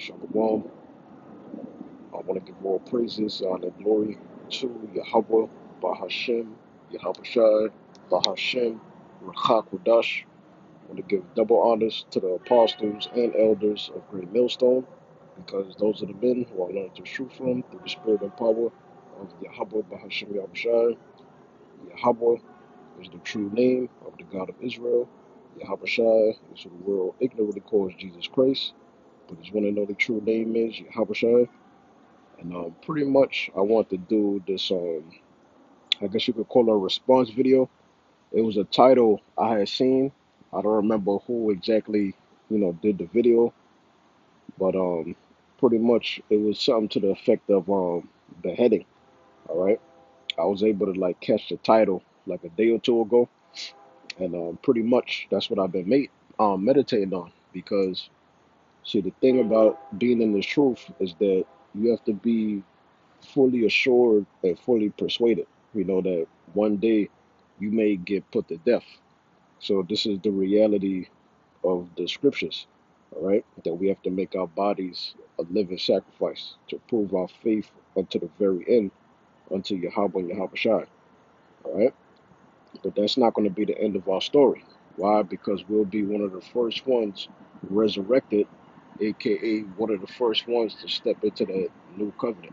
Shalom. I want to give all praises, honor, and glory to Yahweh, Bahashem, Yahushai, Bahashem, Rachakodash. I want to give double honors to the apostles and elders of Great Millstone, because those are the men who I learned the truth from through the spirit and power of Yahweh, Bahashem, Yahushai. Yahweh is the true name of the God of Israel. Yahushai is who the world ignorantly calls Jesus Christ, but his one and only true name is Yahushai. And pretty much I want to do this, I guess you could call it a response video. It was a title I had seen. I don't remember who exactly, did the video, but pretty much it was something to the effect of beheading. All right. I was able to like catch the title like a day or two ago, and pretty much that's what I've been meditating on, because see, the thing about being in the truth is that you have to be fully assured and fully persuaded, that one day you may get put to death. So this is the reality of the scriptures, all right? That we have to make our bodies a living sacrifice to prove our faith unto the very end, unto Yahweh and Yahushua, all right? But that's not going to be the end of our story. Why? Because we'll be one of the first ones resurrected, aka one of the first ones to step into that new covenant.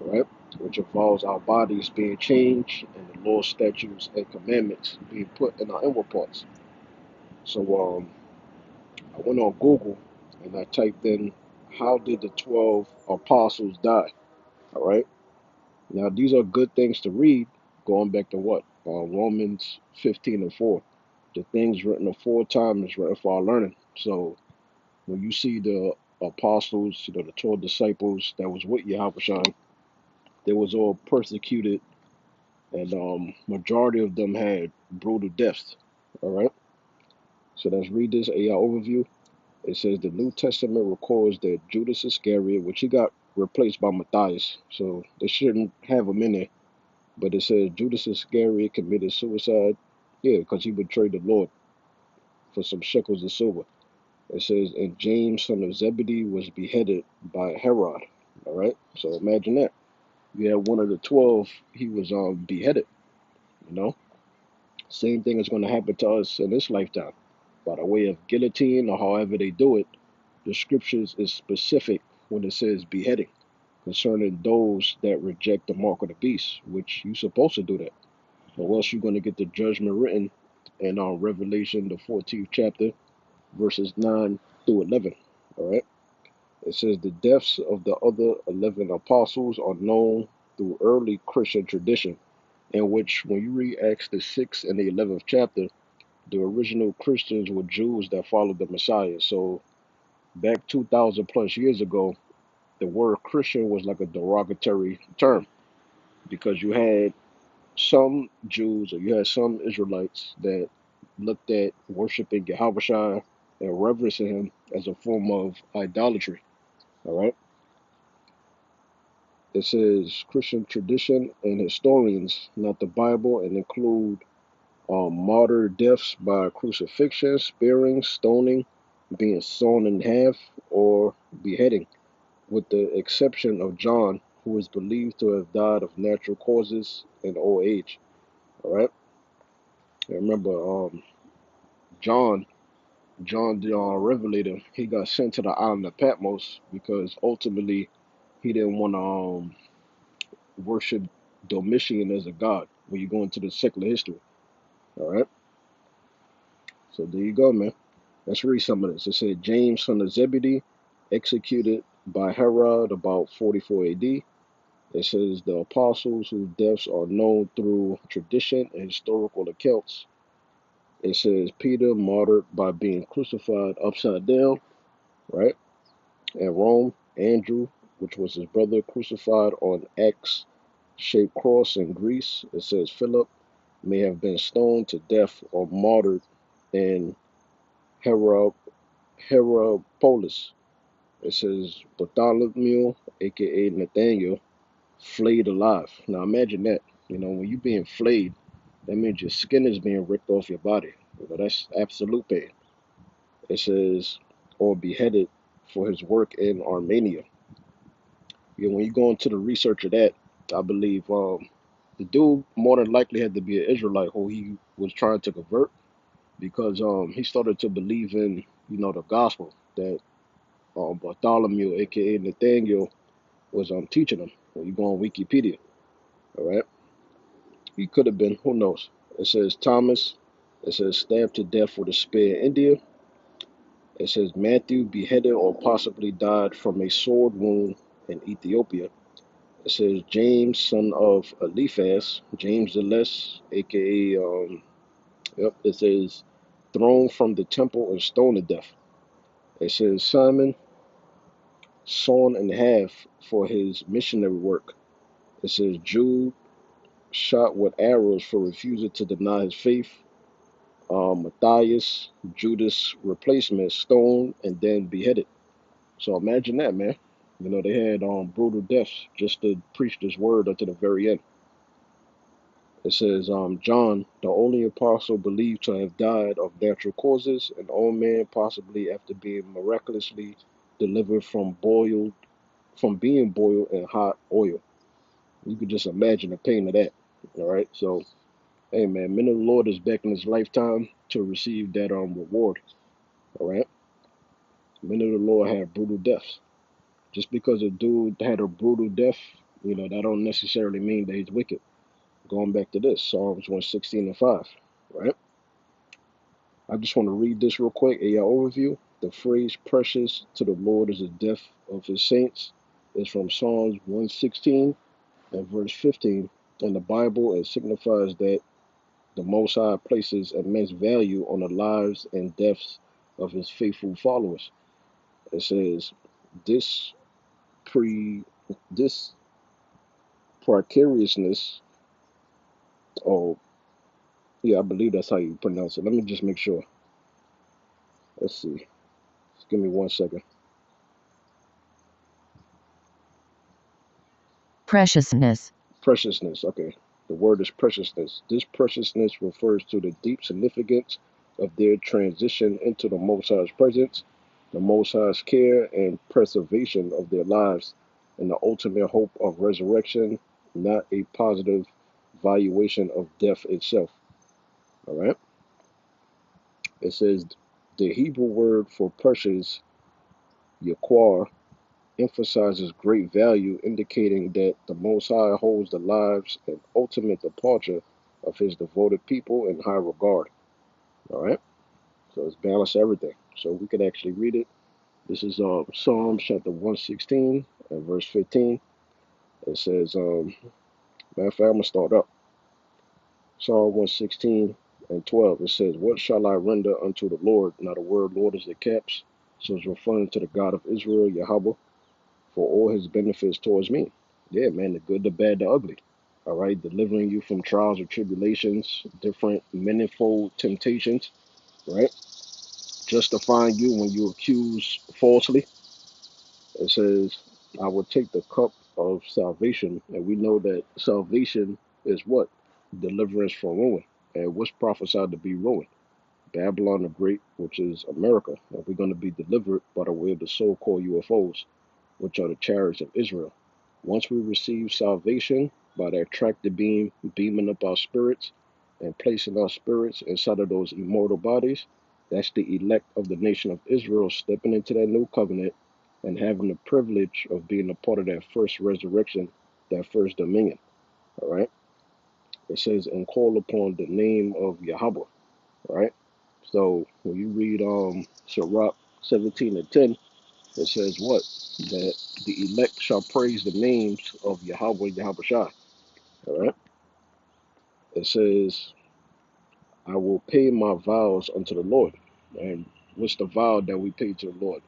All right, which involves our bodies being changed and the law, statutes, and commandments being put in our inward parts. So I went on Google and I typed in, how did the 12 apostles die? All right, now these are good things to read, going back to what? Romans 15:4. The things written aforetime is written for our learning. So when you see the apostles, the 12 disciples that was with Yahweh, they was all persecuted, and majority of them had brutal deaths. All right, so let's read this AI overview. It says the New Testament records that Judas Iscariot, which he got replaced by Matthias, so they shouldn't have him in there, but it says Judas Iscariot committed suicide, yeah, because he betrayed the Lord for some shekels of silver. It says, and James, son of Zebedee, was beheaded by Herod. All right, so imagine that. You had one of the 12, he was beheaded, you know. Same thing is going to happen to us in this lifetime. By the way of guillotine or however they do it, the scriptures is specific when it says beheading concerning those that reject the mark of the beast, which you're supposed to do that. Or else you're going to get the judgment written in Revelation, the 14th chapter, verses 9 through 11. All right. It says the deaths of the other 11 apostles are known through early Christian tradition, in which when you read Acts the 6th and the 11th chapter, the original Christians were Jews that followed the Messiah. So back 2,000 plus years ago, the word Christian was like a derogatory term, because you had some Jews or you had some Israelites that looked at worshiping Yahweh and reverencing him as a form of idolatry. All right. It says Christian tradition and historians, not the Bible, and include martyr deaths by crucifixion, spearing, stoning, being sawn in half, or beheading, with the exception of John, who is believed to have died of natural causes in old age. All right. And remember, John, John the Revelator, he got sent to the island of Patmos because ultimately he didn't want to worship Domitian as a god when you go into the secular history. All right. So there you go, man. Let's read some of this. It said James, son of Zebedee, executed by Herod about 44 AD. It says the apostles whose deaths are known through tradition and historical accounts. It says Peter martyred by being crucified upside down, right? At Rome, Andrew, which was his brother, crucified on X-shaped cross in Greece. It says Philip may have been stoned to death or martyred in Hierapolis. It says Bartholomew, aka Nathaniel, flayed alive. Now imagine that. When you're being flayed, that means your skin is being ripped off your body. That's absolute pain. It says, or beheaded for his work in Armenia. Yeah, when you go into the research of that, I believe the dude more than likely had to be an Israelite who he was trying to convert, because he started to believe in, the gospel that Bartholomew, aka Nathaniel, was teaching him. When you go on Wikipedia, all right, he could have been, who knows? It says Thomas. It says stabbed to death with a spear in India. It says Matthew beheaded or possibly died from a sword wound in Ethiopia. It says James, son of Eliphaz, James the Less, aka yep. It says thrown from the temple and stoned to death. It says Simon, sawn in half for his missionary work. It says Jude, shot with arrows for refusing to deny his faith. Matthias, Judas' replacement, stoned and then beheaded. So imagine that, man. They had brutal deaths just to preach this word unto the very end. It says John, the only apostle believed to have died of natural causes, an old man possibly after being miraculously delivered from being boiled in hot oil. You could just imagine the pain of that. All right. So, hey man, men of the Lord is back in his lifetime to receive that reward. All right. Men of the Lord had brutal deaths. Just because a dude had a brutal death, that don't necessarily mean that he's wicked. Going back to this, Psalms 116 and 5, right? I just want to read this real quick, a overview. The phrase precious to the Lord is the death of his saints is from Psalms 116 and verse 15. In the Bible, it signifies that the Most High places immense value on the lives and deaths of his faithful followers. It says, this this precariousness, oh, yeah, I believe that's how you pronounce it. Let me just make sure. Let's see. Just give me 1 second. Preciousness. Preciousness. Okay. The word is preciousness. This preciousness refers to the deep significance of their transition into the Most High's presence, the Most High's care and preservation of their lives, and the ultimate hope of resurrection, not a positive valuation of death itself. All right. It says the Hebrew word for precious, yaquar, emphasizes great value, indicating that the Most High holds the lives and ultimate departure of his devoted people in high regard. All right, so it's balanced everything. So we could actually read it. This is Psalms chapter 116 and verse 15. It says, matter of fact, I'm gonna start up. Psalm 116 and 12. It says, what shall I render unto the Lord? Now the word Lord is the caps, so it's referring to the God of Israel, Yahweh, for all his benefits towards me. Yeah, man, the good, the bad, the ugly. All right, delivering you from trials or tribulations, different manifold temptations, right? Justifying you when you accuse falsely. It says, I will take the cup of salvation. And we know that salvation is what? Deliverance from ruin. And what's prophesied to be ruin? Babylon the Great, which is America. And we're going to be delivered by the way of the so-called UFOs, which are the chariots of Israel. Once we receive salvation by that tractor beam beaming up our spirits and placing our spirits inside of those immortal bodies, that's the elect of the nation of Israel stepping into that new covenant and having the privilege of being a part of that first resurrection, that first dominion. All right. It says, and call upon the name of Yahweh. All right. So when you read Sirach 17 and 10, it says what? That the elect shall praise the names of Yahweh, Yahweh Shai. All right. It says, I will pay my vows unto the Lord. And what's the vow that we pay to the Lord?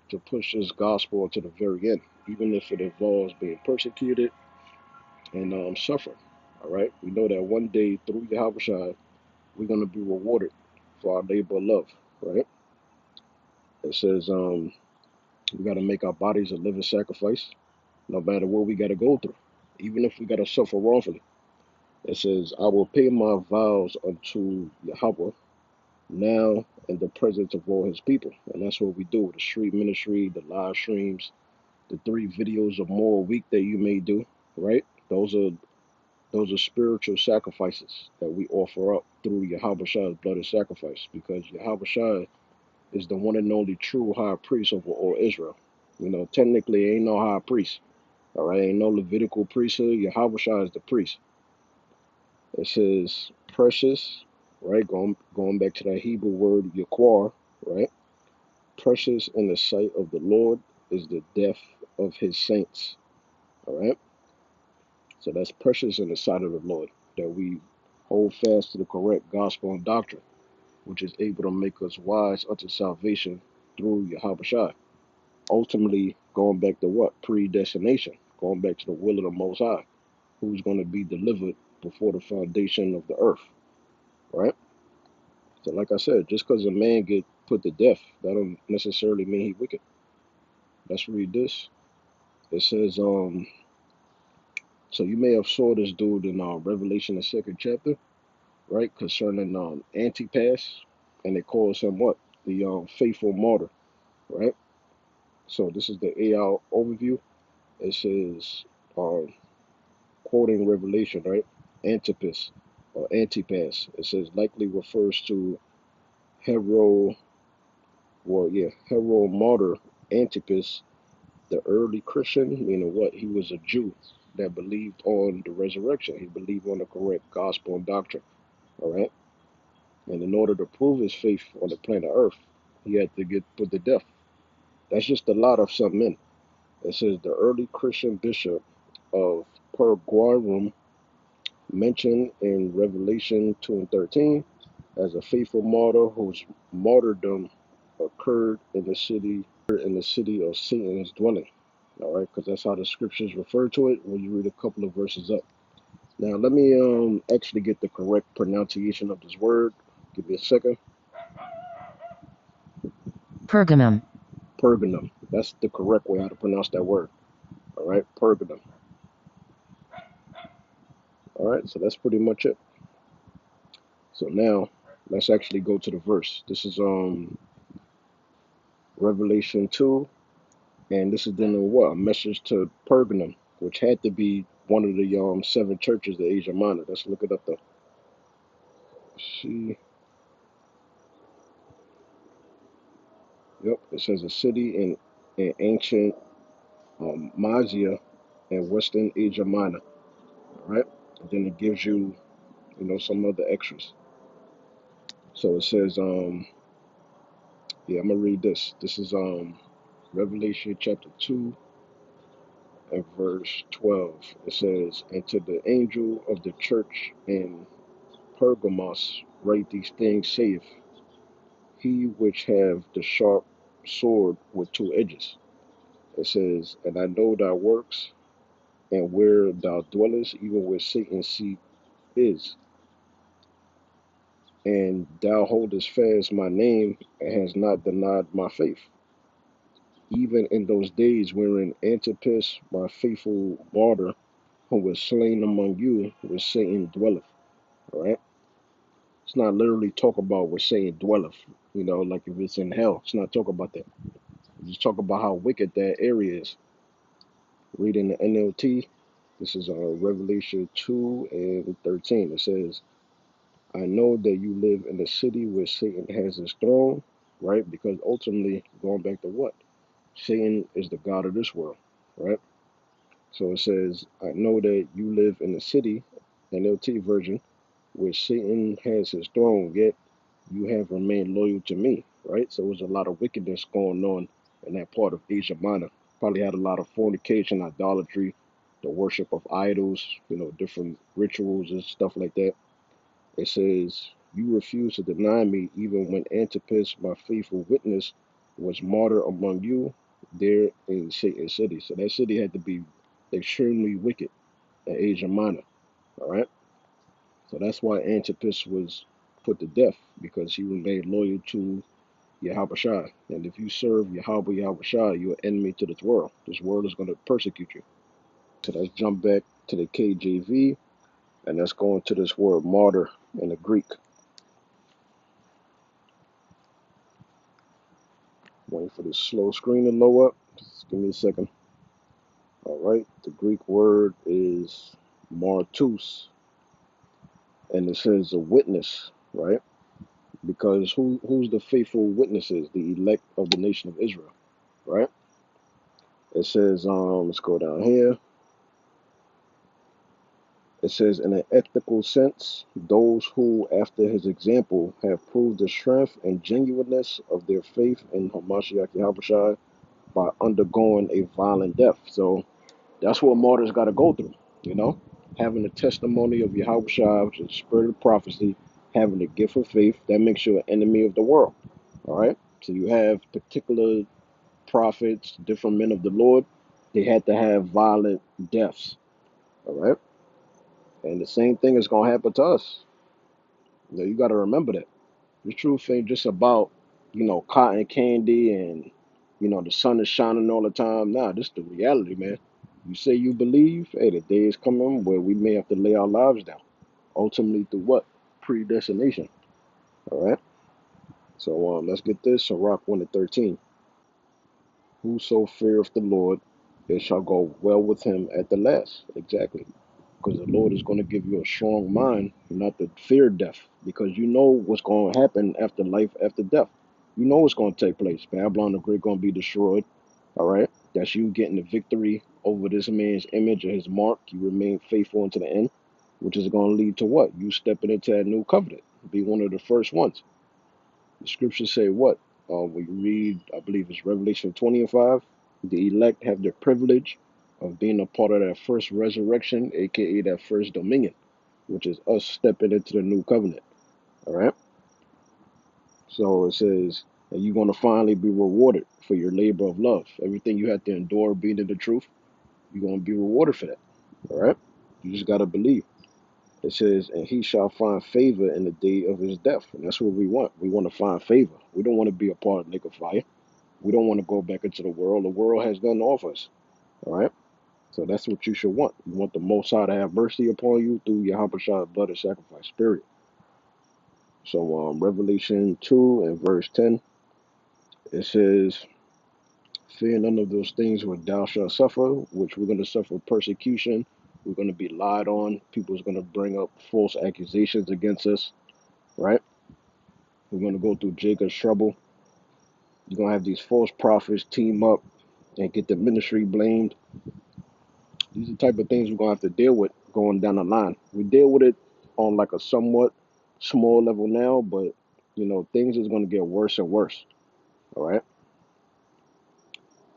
To push this gospel to the very end, even if it involves being persecuted and suffering. All right. We know that one day through Yahweh Shai, we're going to be rewarded for our labor of love. Right. It says, we got to make our bodies a living sacrifice, no matter what we got to go through, even if we got to suffer wrongfully. It says, I will pay my vows unto Yahweh, now in the presence of all his people. And that's what we do, the street ministry, the live streams, the 3 videos or more a week that you may do, right? Those are spiritual sacrifices that we offer up through Yahweh's blood of sacrifice, because Yahweh is the one and only true high priest over all Israel. You know, technically ain't no high priest. All right, ain't no Levitical priesthood. Yahweh is the priest. It says precious, right? Going back to that Hebrew word yaquar, right? Precious in the sight of the Lord is the death of his saints. All right. So that's precious in the sight of the Lord, that we hold fast to the correct gospel and doctrine, which is able to make us wise unto salvation through Yahweh. Ultimately, going back to what? Predestination. Going back to the will of the Most High, who's going to be delivered before the foundation of the earth, right? So like I said, just because a man get put to death, that don't necessarily mean he wicked. Let's read this. It says, so you may have saw this dude in Revelation, the 2nd chapter, right, concerning Antipas, and they calls him what? The faithful martyr, right? So this is the AR overview. It says, quoting Revelation, right? Antipas or Antipas. It says likely refers to Hero, Hero martyr Antipas, the early Christian, meaning what? He was a Jew that believed on the resurrection. He believed on the correct gospel and doctrine, all right? And in order to prove his faith on the planet Earth, he had to get put to death. That's just a lot of some men. It says the early Christian bishop of Puerto, mentioned in Revelation 2 and 13 as a faithful martyr whose martyrdom occurred in the city of Satan's dwelling. All right, because that's how the scriptures refer to it when you read a couple of verses up. Now let me actually get the correct pronunciation of this word. Give me a second. Pergamum. Pergamum. That's the correct way how to pronounce that word. All right, Pergamum. All right, so that's pretty much it. So now let's actually go to the verse. This is Revelation 2, and this is then a message to Pergamum, which had to be one of the 7 churches of Asia Minor. Let's look it up though. See, yep, it says a city in ancient Mysia in Western Asia Minor. All right, and then it gives you, some other extras. So it says, I'm gonna read this. This is Revelation chapter 2 and verse 12. It says, and to the angel of the church in Pergamos write these things, saith he which have the sharp sword with 2 edges. It says, and I know thy works, and where thou dwellest, even where Satan's seat is. And thou holdest fast my name, and hast not denied my faith, even in those days wherein Antipas, my faithful martyr, who was slain among you, where Satan dwelleth. All right? It's not literally talk about where Satan dwelleth, like if it's in hell. It's not talk about that. It's just talk about how wicked that area is. Reading the NLT, this is Revelation 2 and 13. It says, I know that you live in the city where Satan has his throne, right? Because ultimately, going back to what? Satan is the God of this world, right? So it says, I know that you live in the city, NLT version, where Satan has his throne, yet you have remained loyal to me, right? So there's a lot of wickedness going on in that part of Asia Minor. Probably had a lot of fornication, idolatry, the worship of idols, different rituals and stuff like that. It says, you refuse to deny me even when Antipas, my faithful witness, was martyred among you there in Satan's city. So that city had to be extremely wicked in Asia Minor. All right. So that's why Antipas was put to death, because he remained loyal to Yahweh. And if you serve Yahweh, you're an enemy to this world. This world is going to persecute you. So let's jump back to the KJV, and let's go into this word martyr in the Greek. Waiting for this slow screen to load up. Just give me a second. All right. The Greek word is martus, and it says a witness, right? Because who's the faithful witnesses? The elect of the nation of Israel, right? It says, let's go down here. It says, in an ethical sense, those who, after his example, have proved the strength and genuineness of their faith in Hamashiach Yahushua by undergoing a violent death. So that's what martyrs got to go through, you know, having the testimony of Yahushua, which is the spirit of prophecy, having the gift of faith, that makes you an enemy of the world, all right? So you have particular prophets, different men of the Lord, they had to have violent deaths, all right? And the same thing is going to happen to us. You know, you got to remember that. The truth ain't just about, you know, cotton candy and, you know, the sun is shining all the time. Nah, this is the reality, man. You say you believe, hey, the day is coming where we may have to lay our lives down. Ultimately through what? Predestination. All right? So let's get this. Sirach 1 to 13. Whoso feareth the Lord, it shall go well with him at the last. Exactly. Because the Lord is going to give you a strong mind not to fear death, because you know what's going to happen after life, after death. You know what's going to take place. Babylon the Great going to be destroyed. All right, that's you getting the victory over this man's image or his mark. You remain faithful unto the end, which is going to lead to what? You stepping into that new covenant, be one of the first ones. The scriptures say what? We read, I believe it's Revelation 20 and 5. The elect have the privilege of being a part of that first resurrection, aka that first dominion, which is us stepping into the new covenant. All right. So it says, and you're going to finally be rewarded for your labor of love. Everything you had to endure being in the truth, you're going to be rewarded for that. All right. You just got to believe. It says, and he shall find favor in the day of his death. And that's what we want. We want to find favor. We don't want to be a part of lake of fire. We don't want to go back into the world. The world has done off us. All right. So that's what you should want. You want the Most High to have mercy upon you through Yahushua blood and sacrifice, period. So Revelation 2 and verse 10, it says, fear none of those things which thou shalt suffer, which we're going to suffer persecution. We're going to be lied on. People's going to bring up false accusations against us, right? We're going to go through Jacob's trouble. You're going to have these false prophets team up and get the ministry blamed. These are the type of things we're going to have to deal with going down the line. We deal with it on like a somewhat small level now, but, you know, things is going to get worse and worse, all right?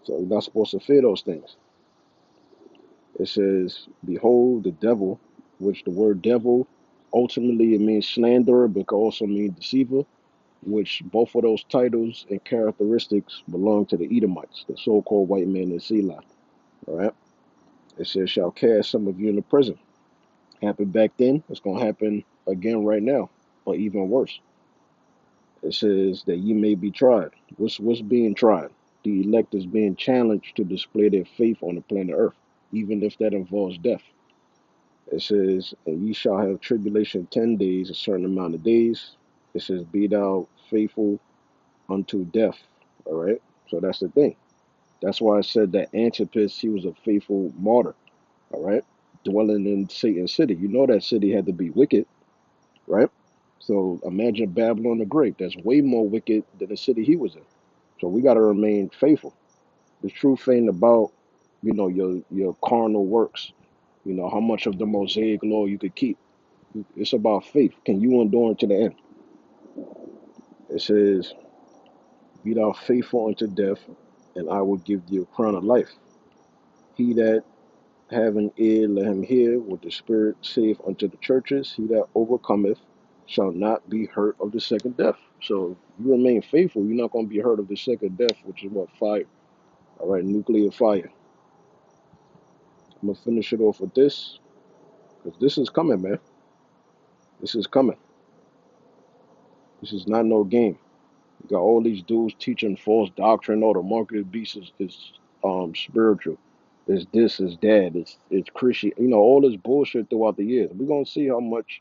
So you're not supposed to fear those things. It says, behold, the devil, which the word devil, ultimately it means slanderer, but can also mean deceiver, which both of those titles and characteristics belong to the Edomites, the so-called white man in Selah, all right? It says, shall cast some of you into prison. Happened back then, it's going to happen again right now, or even worse. It says that ye may be tried. What's being tried? The elect is being challenged to display their faith on the planet Earth, even if that involves death. It says, and ye shall have tribulation 10 days, a certain amount of days. It says, be thou faithful unto death. All right? So that's the thing. That's why I said that Antipas, he was a faithful martyr. All right? Dwelling in Satan's city. You know that city had to be wicked, right? So imagine Babylon the Great. That's way more wicked than the city he was in. So we got to remain faithful. The truth ain't about, you know, your carnal works. You know, how much of the Mosaic law you could keep. It's about faith. Can you endure to the end? It says, be thou faithful unto death, and I will give thee a crown of life. He that have an ear, let him hear what the Spirit saith unto the churches. He that overcometh shall not be hurt of the second death. So you remain faithful, you're not going to be hurt of the second death, which is what? Fire. All right, nuclear fire. I'm going to finish it off with this, because this is coming, man. This is coming. This is not no game. You got all these dudes teaching false doctrine. Oh, the mark of the beast is spiritual. It's this, it's that, it's Christian. You know, all this bullshit throughout the years. We're going to see how much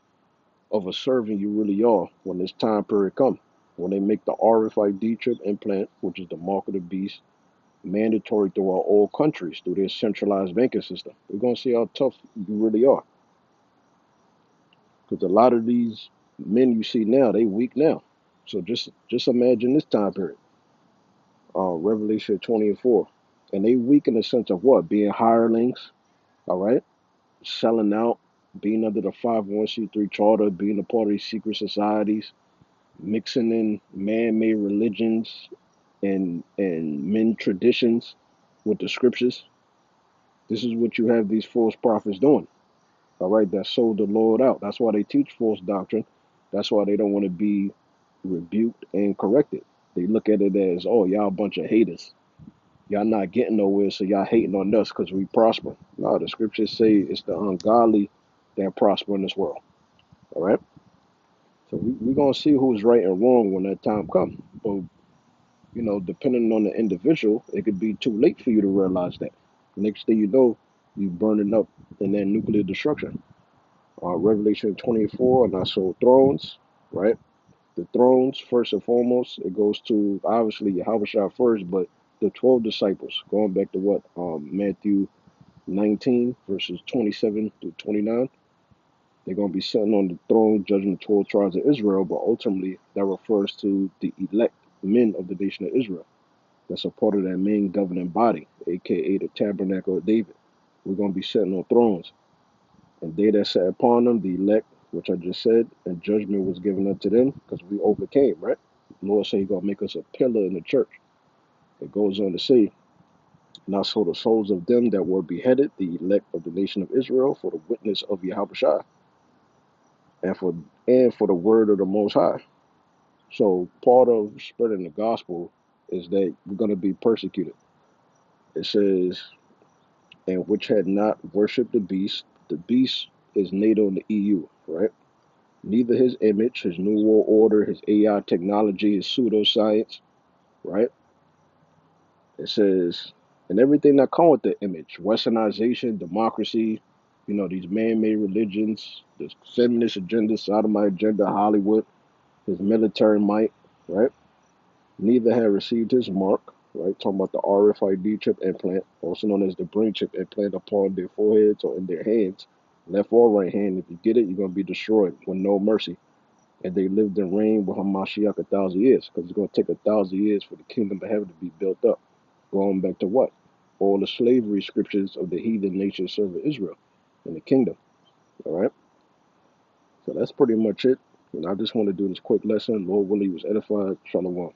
of a servant you really are when this time period comes. when they make the RFID chip implant, which is the mark of the beast, mandatory throughout all countries through their centralized banking system. We're going to see how tough you really are. Because a lot of these men you see now, they weak now. So just imagine this time period, Revelation 20:4. And they weak in the sense of what? Being hirelings, all right? Selling out, being under the 501c3 charter, being a part of these secret societies, mixing in man-made religions and men traditions with the scriptures. This is what you have these false prophets doing, all right, that sold the Lord out. That's why they teach false doctrine. That's why they don't want to be rebuked and corrected. They look at it as, oh, y'all a bunch of haters. Y'all not getting nowhere, so y'all hating on us because we prosper. No, the scriptures say it's the ungodly that prosper in this world, all right? So we're going to see who's right and wrong when that time comes. But, you know, depending on the individual, it could be too late for you to realize that. Next thing you know, you burning up in that nuclear destruction. Revelation 24, and I saw thrones, right? The thrones, first and foremost, it goes to obviously Yahushua first, but the 12 disciples, going back to what? Matthew 19, verses 27 to 29. They're going to be sitting on the throne, judging the 12 tribes of Israel, but ultimately that refers to the elect men of the nation of Israel. That's a part of that main governing body, aka the tabernacle of David. We're going to be sitting on thrones. And they that sat upon them, the elect, which I just said, and judgment was given unto them, because we overcame, right? The Lord said He's going to make us a pillar in the church. It goes on to say, and I saw the souls of them that were beheaded, the elect of the nation of Israel, for the witness of Yahushua, and for the word of the Most High. So part of spreading the gospel is that we're going to be persecuted. It says, and which had not worshipped the beast. The beast is NATO in the EU, right? Neither his image, his new world order, his AI technology, his pseudoscience, right? It says, and everything that come with the image, westernization, democracy, you know, these man-made religions, this feminist agenda, sodomite agenda, Hollywood, his military might, right? Neither had received his mark, right? Talking about the RFID chip implant, also known as the brain chip implant upon their foreheads or in their hands, left or right hand. If you get it, you're going to be destroyed with no mercy. And they lived and reigned with Hamashiach 1,000 years, because it's going to take 1,000 years for the kingdom of heaven to be built up. Going back to what? All the slavery scriptures of the heathen nations serving Israel in the kingdom. All right? So that's pretty much it. And I just want to do this quick lesson. Lord willing, was edified. Shalom.